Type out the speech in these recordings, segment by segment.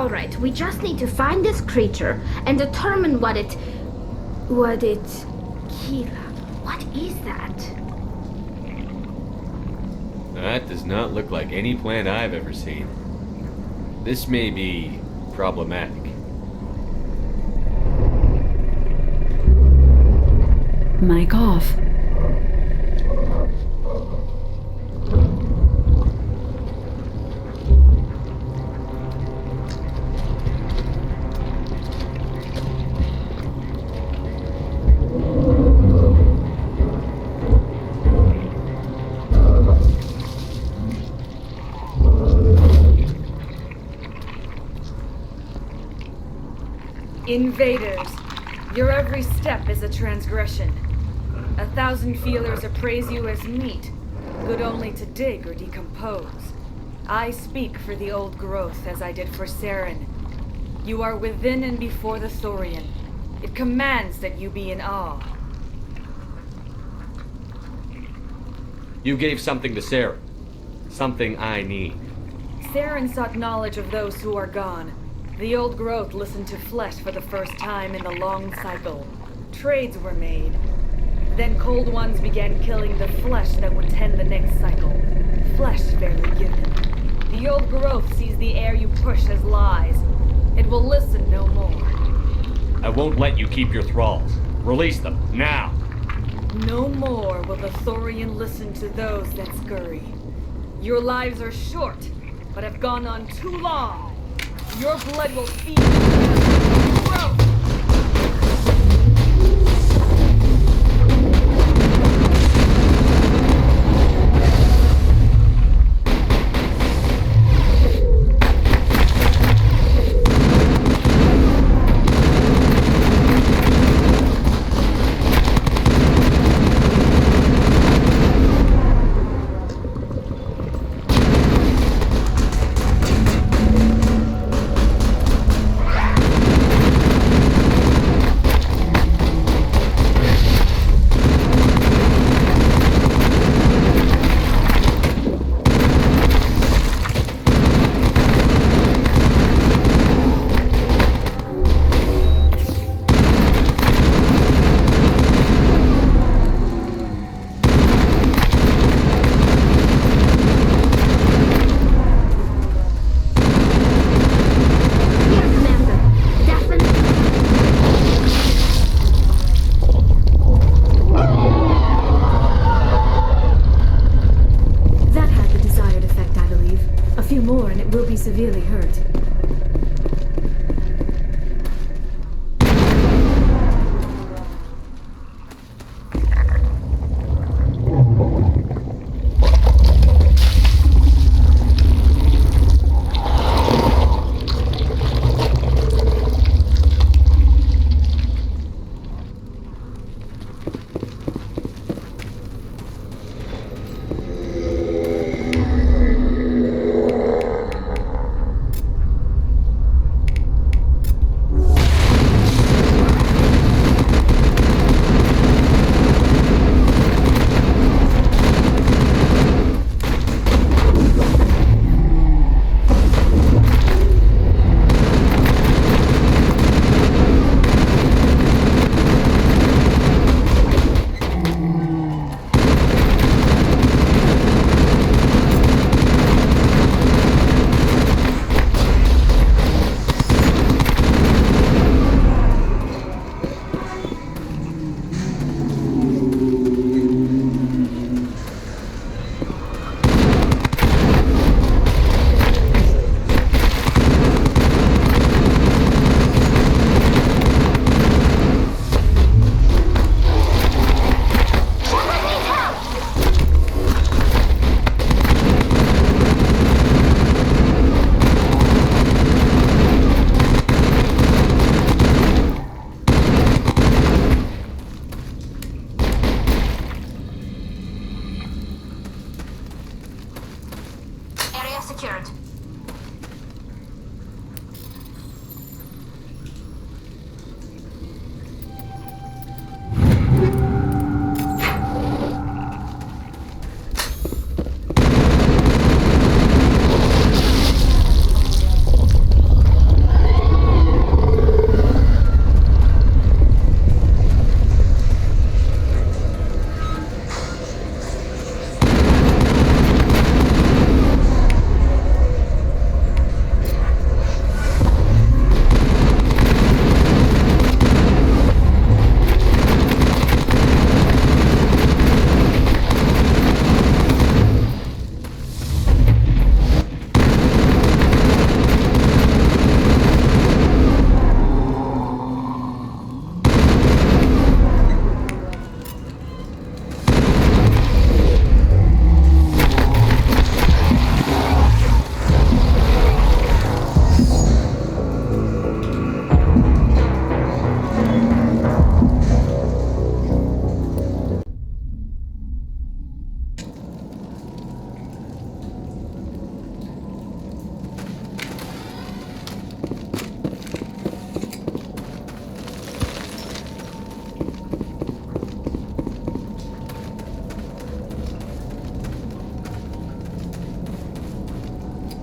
Alright, we just need to find this creature and determine what it... Kira, what is that? That does not look like any plant I've ever seen. This may be problematic. Mic off. Invaders, your every step is a transgression. 1,000 feelers appraise you as meat, good only to dig or decompose. I speak for the old growth as I did for Saren. You are within and before the thorian. It commands that you be in awe. You gave something to Sarah. Something I need. Saren sought knowledge of those who are gone. The old growth listened to flesh for the first time in the long cycle. Trades were made. Then cold ones began killing the flesh that would tend the next cycle. Flesh fairly given. The old growth sees the air you push as lies. It will listen no more. I won't let you keep your thralls. Release them, now! No more will the thorian listen to those that scurry. Your lives are short, but have gone on too long. Your blood will feed the growth. Severely hurt. secured.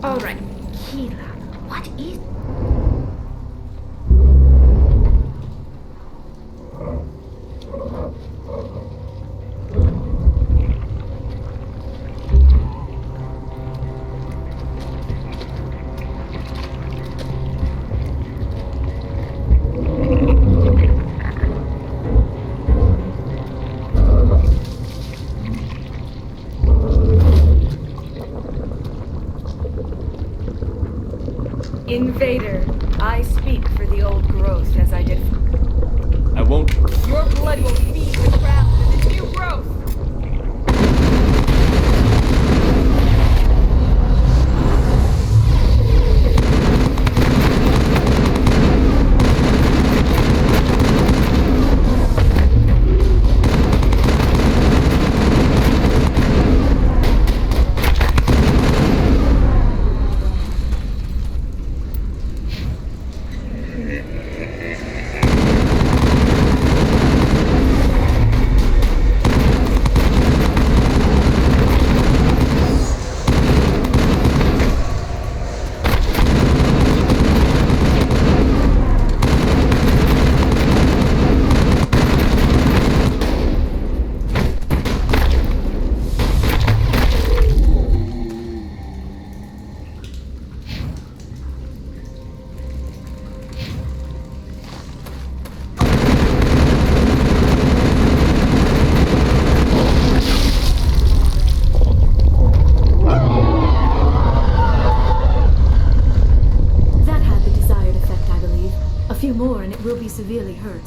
Alright, Keela, what is... Invader, I speak for the old growth as I did for... I won't. Your blood will feed the craft of the new growth! More and it will be severely hurt.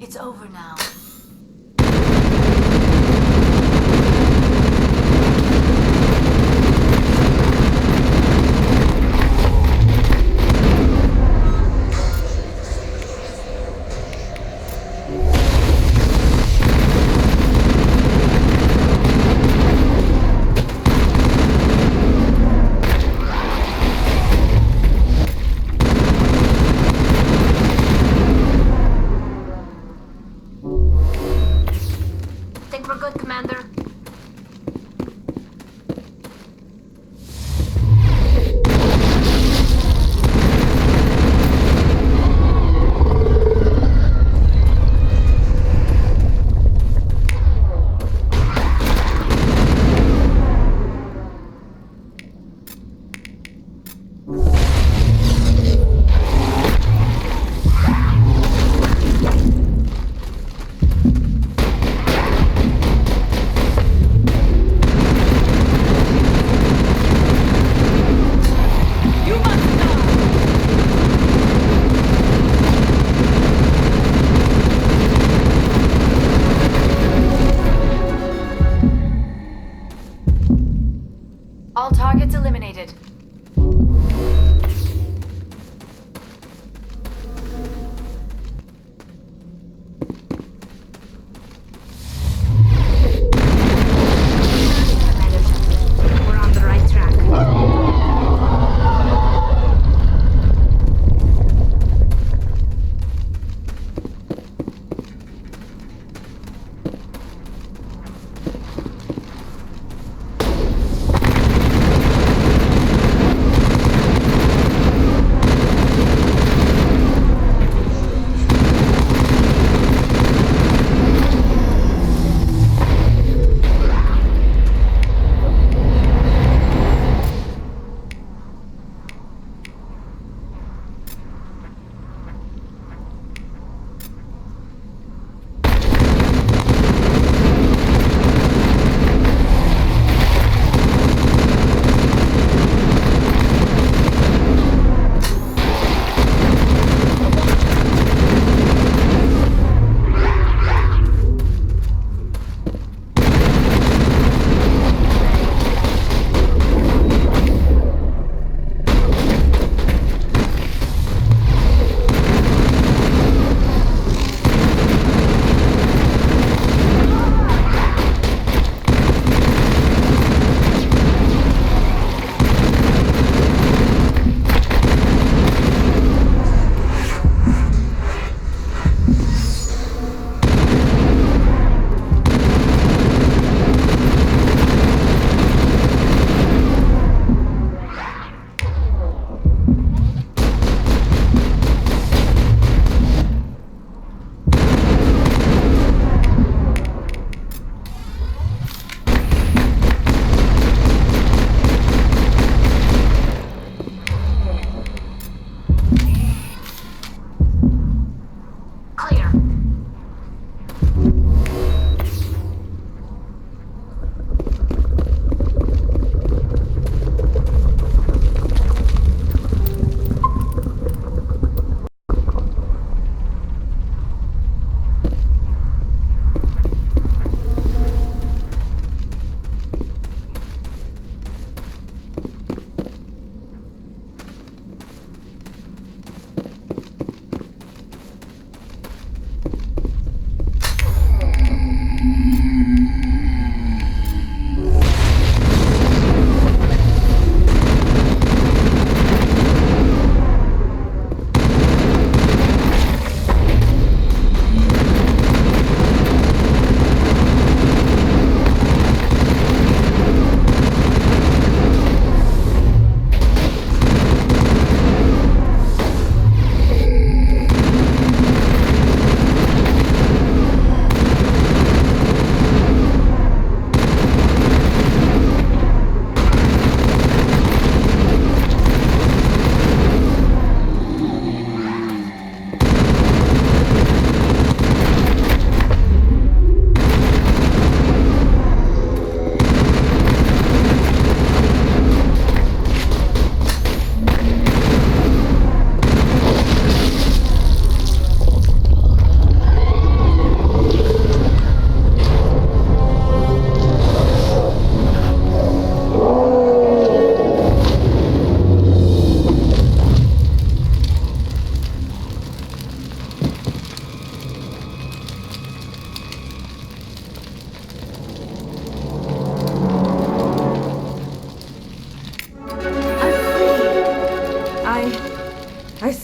It's over now. Think we're good, Commander? All targets eliminated. We're on the right track.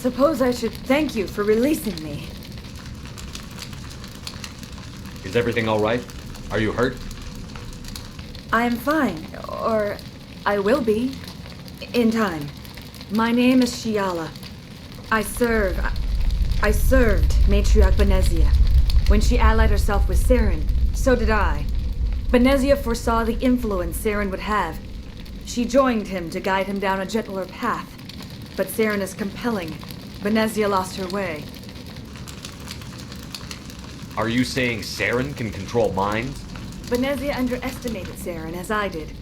suppose I should thank you for releasing me. Is everything all right? Are you hurt? I am fine, or I will be, in time. My name is Shiala. I served Matriarch Benezia. When she allied herself with Saren, so did I. Benezia foresaw the influence Saren would have. She joined him to guide him down a gentler path. But Saren is compelling. Benezia lost her way. Are you saying Saren can control minds? Benezia underestimated Saren, as I did.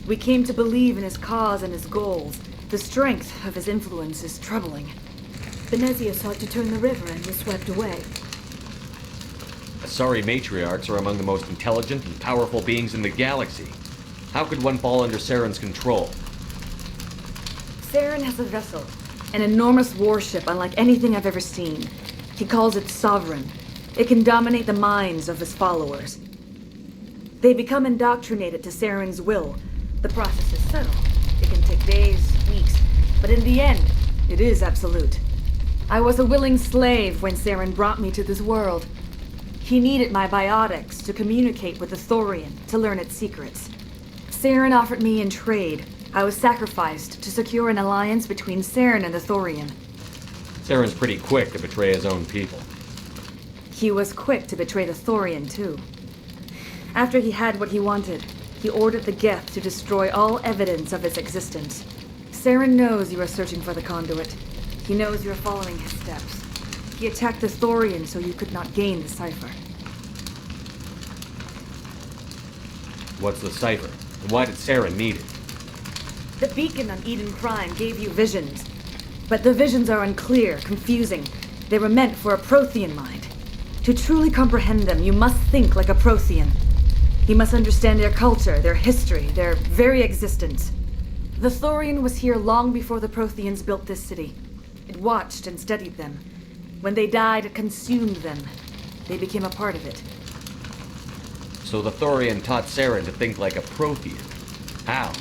We came to believe in his cause and his goals. The strength of his influence is troubling. Benezia sought to turn the river and was swept away. Asari matriarchs are among the most intelligent and powerful beings in the galaxy. How could one fall under Saren's control? Saren has a vessel, an enormous warship unlike anything I've ever seen. He calls it Sovereign. It can dominate the minds of his followers. They become indoctrinated to Saren's will. The process is subtle. It can take days, weeks, but in the end, it is absolute. I was a willing slave when Saren brought me to this world. He needed my biotics to communicate with the Thorian, to learn its secrets. Saren offered me in trade. I was sacrificed to secure an alliance between Saren and the Thorian. Saren's pretty quick to betray his own people. He was quick to betray the Thorian, too. After he had what he wanted, he ordered the Geth to destroy all evidence of its existence. Saren knows you are searching for the conduit. He knows you are following his steps. He attacked the Thorian so you could not gain the cipher. What's the cipher? And why did Saren need it? The beacon on Eden Prime gave you visions. But the visions are unclear, confusing. They were meant for a Prothean mind. To truly comprehend them, you must think like a Prothean. You must understand their culture, their history, their very existence. The Thorian was here long before the Protheans built this city. It watched and studied them. When they died, it consumed them. They became a part of it. So the Thorian taught Saren to think like a Prothean. How?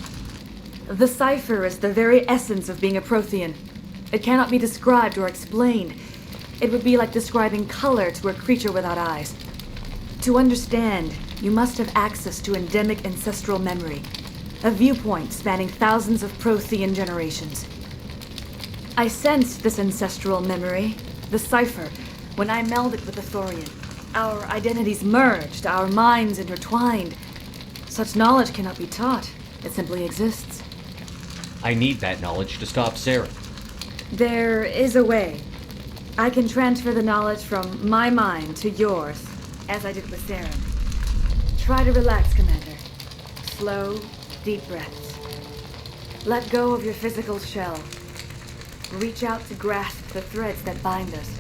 The cipher is the very essence of being a Prothean. It cannot be described or explained. It would be like describing color to a creature without eyes. To understand, you must have access to endemic ancestral memory, a viewpoint spanning thousands of Prothean generations. I sensed this ancestral memory, the cipher, when I melded with the Thorian. Our identities merged, our minds intertwined. Such knowledge cannot be taught. It simply exists. I need that knowledge to stop Saren. There is a way. I can transfer the knowledge from my mind to yours, as I did with Saren. Try to relax, Commander. Slow, deep breaths. Let go of your physical shell. Reach out to grasp the threads that bind us,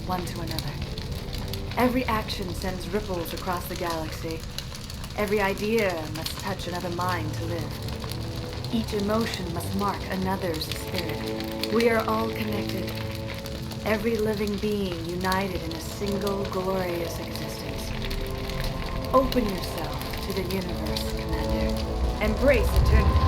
one to another. Every action sends ripples across the galaxy. Every idea must touch another mind to live. Each emotion must mark another's spirit. We are all connected. Every living being united in a single glorious existence. Open yourself to the universe, Commander. Embrace eternity.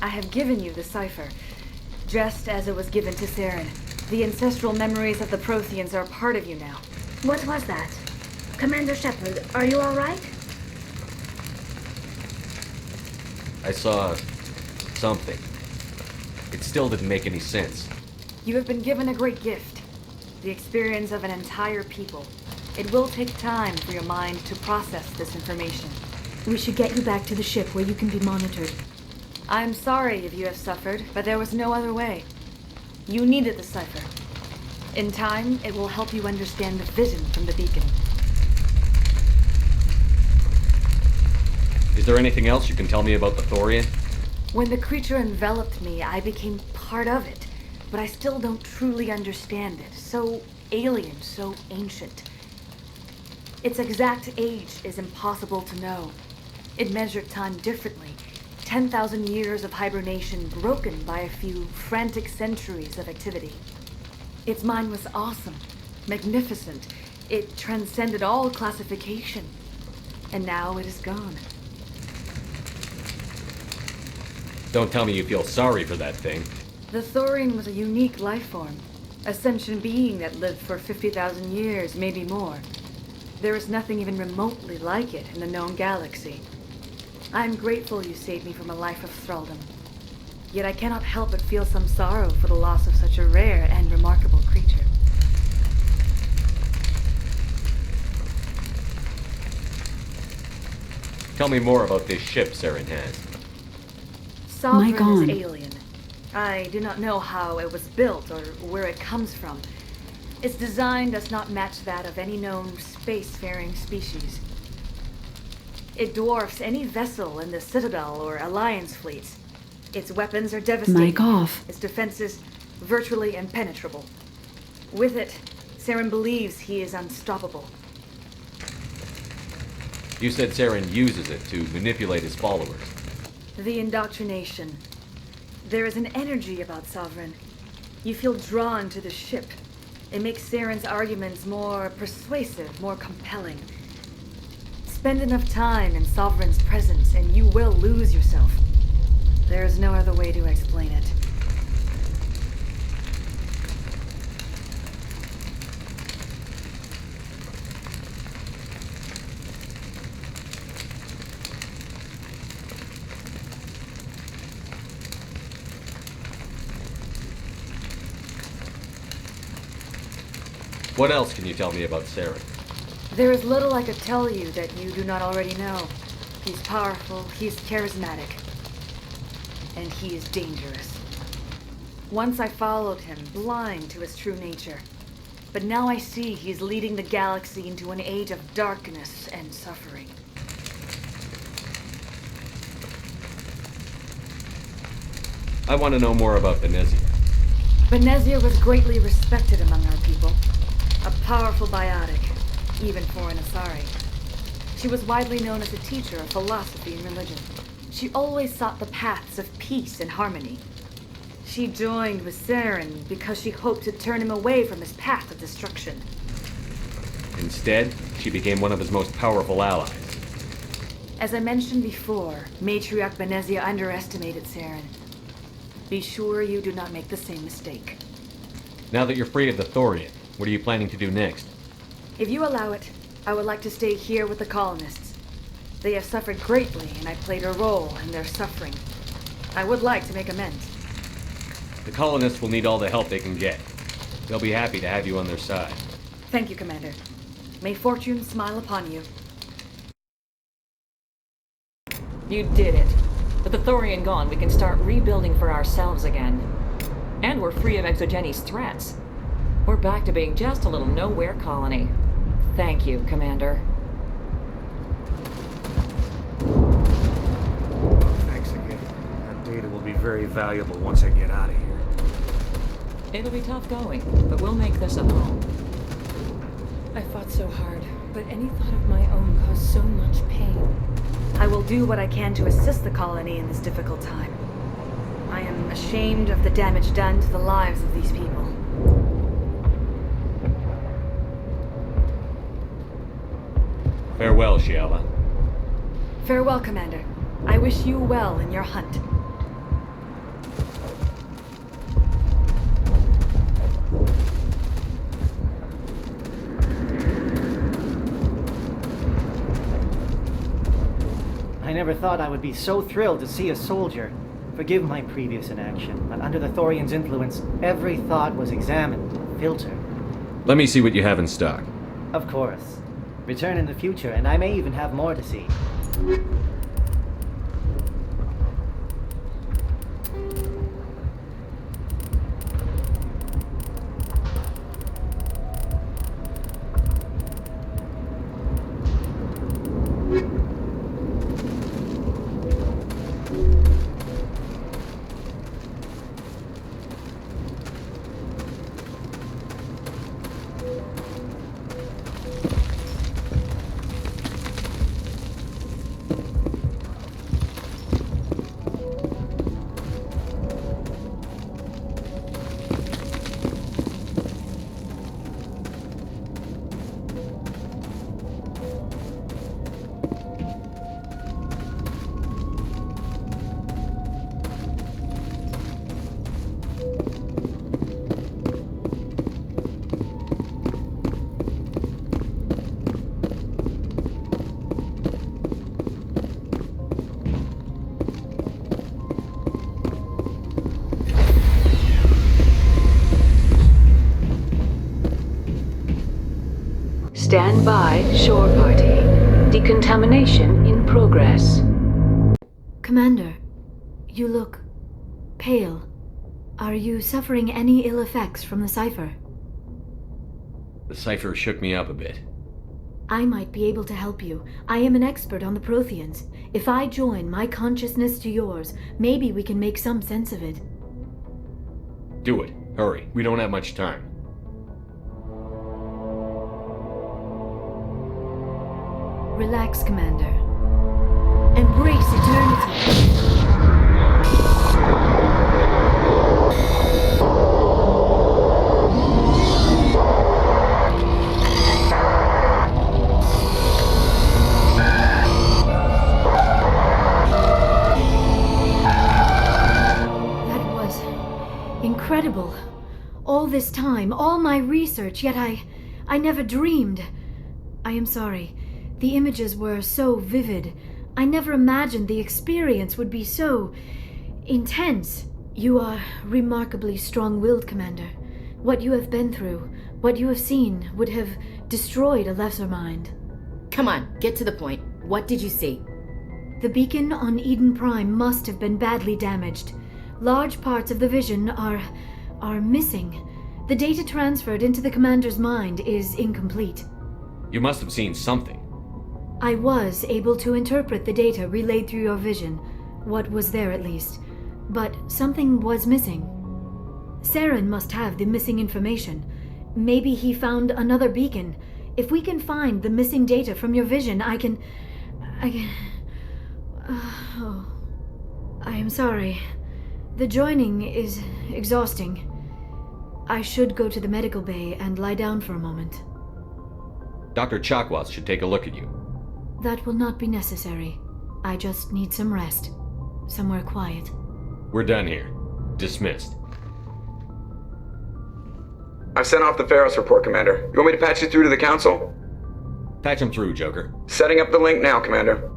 I have given you the cipher, just as it was given to Saren. The ancestral memories of the Protheans are a part of you now. What was that? Commander Shepard, are you all right? I saw something. It still didn't make any sense. You have been given a great gift, the experience of an entire people. It will take time for your mind to process this information. We should get you back to the ship where you can be monitored. I'm sorry if you have suffered, but there was no other way. You needed the cipher. In time, it will help you understand the vision from the beacon. Is there anything else you can tell me about the thorian? When the creature enveloped me, I became part of it, but I still don't truly understand it. So alien, so ancient. Its exact age is impossible to know. It measured time differently. 10,000 years of hibernation broken by a few frantic centuries of activity. Its mind was awesome, magnificent. It transcended all classification. And now it is gone. Don't tell me you feel sorry for that thing. The thorian was a unique life form. A sentient being that lived for 50,000 years, maybe more. There is nothing even remotely like it in the known galaxy. I'm grateful you saved me from a life of thraldom. Yet I cannot help but feel some sorrow for the loss of such a rare and remarkable creature. Tell me more about this ship Saren has. Sovereign is alien. I do not know how it was built or where it comes from. Its design does not match that of any known spacefaring species. It dwarfs any vessel in the Citadel or Alliance fleets. Its weapons are devastating. Mic off. Its defenses virtually impenetrable. With it, Saren believes he is unstoppable. You said Saren uses it to manipulate his followers. The indoctrination. There is an energy about Sovereign. You feel drawn to the ship. It makes Saren's arguments more persuasive, more compelling. Spend enough time in Sovereign's presence and you will lose yourself. There is no other way to explain it. What else can you tell me about Saren? There is little I could tell you that you do not already know. He's powerful, he's charismatic, and he is dangerous. Once I followed him, blind to his true nature. But now I see he's leading the galaxy into an age of darkness and suffering. I want to know more about Benezia. Benezia was greatly respected among our people. A powerful biotic, even for an Asari. She was widely known as a teacher of philosophy and religion. She always sought the paths of peace and harmony. She joined with Saren because she hoped to turn him away from his path of destruction. Instead, she became one of his most powerful allies. As I mentioned before, Matriarch Benezia underestimated Saren. Be sure you do not make the same mistake. Now that you're free of the thorian, what are you planning to do next? If you allow it, I would like to stay here with the colonists. They have suffered greatly, and I played a role in their suffering. I would like to make amends. The colonists will need all the help they can get. They'll be happy to have you on their side. Thank you, Commander. May fortune smile upon you. You did it. With the thorian gone, we can start rebuilding for ourselves again. And we're free of Exogenes' threats. We're back to being just a little nowhere colony. Thank you, Commander. Thanks again. That data will be very valuable once I get out of here. It'll be tough going, but we'll make this a home. I fought so hard, but any thought of my own caused so much pain. I will do what I can to assist the colony in this difficult time. I am ashamed of the damage done to the lives of these people. Farewell, Shiala. Farewell, Commander. I wish you well in your hunt. I never thought I would be so thrilled to see a soldier. Forgive my previous inaction, but under the Thorian's influence, every thought was examined, filtered. Let me see what you have in stock. Of course. Return in the future, and I may even have more to see. Stand by, shore party. Decontamination in progress. Commander, you look pale. Are you suffering any ill effects from the cipher? The cipher shook me up a bit. I might be able to help you. I am an expert on the Protheans. If I join my consciousness to yours, maybe we can make some sense of it. Do it. Hurry. We don't have much time. Relax, Commander. Embrace eternity. That was incredible. All this time, all my research, yet I never dreamed. I am sorry. The images were so vivid. I never imagined the experience would be so intense. You are remarkably strong-willed, Commander. What you have been through, what you have seen, would have destroyed a lesser mind. Come on, get to the point. What did you see? The beacon on Eden Prime must have been badly damaged. Large parts of the vision are missing. The data transferred into the Commander's mind is incomplete. You must have seen something. I was able to interpret the data relayed through your vision, what was there at least, but something was missing. Saren must have the missing information. Maybe he found another beacon. If we can find the missing data from your vision, I can... Oh, I am sorry. The joining is exhausting. I should go to the medical bay and lie down for a moment. Dr. Chakwas should take a look at you. That will not be necessary. I just need some rest. Somewhere quiet. We're done here. Dismissed. I've sent off the feros report, Commander. You want me to patch you through to the Council? Patch him through, Joker. Setting up the link now, Commander.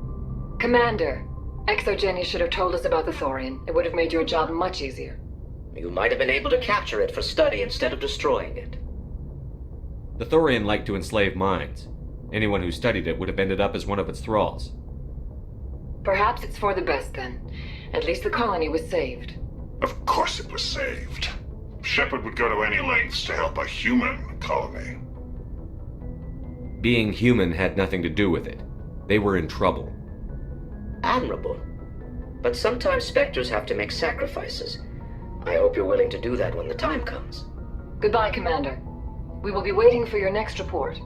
Commander, Exogeny should have told us about the thorian. It would have made your job much easier. You might have been able to capture it for study instead of destroying it. The thorian liked to enslave minds. Anyone who studied it would have ended up as one of its thralls. Perhaps it's for the best then. At least the colony was saved. Of course it was saved. Shepard would go to any lengths to help a human colony. Being human had nothing to do with it. They were in trouble. Admirable. But sometimes Spectres have to make sacrifices. I hope you're willing to do that when the time comes. Goodbye, Commander. We will be waiting for your next report.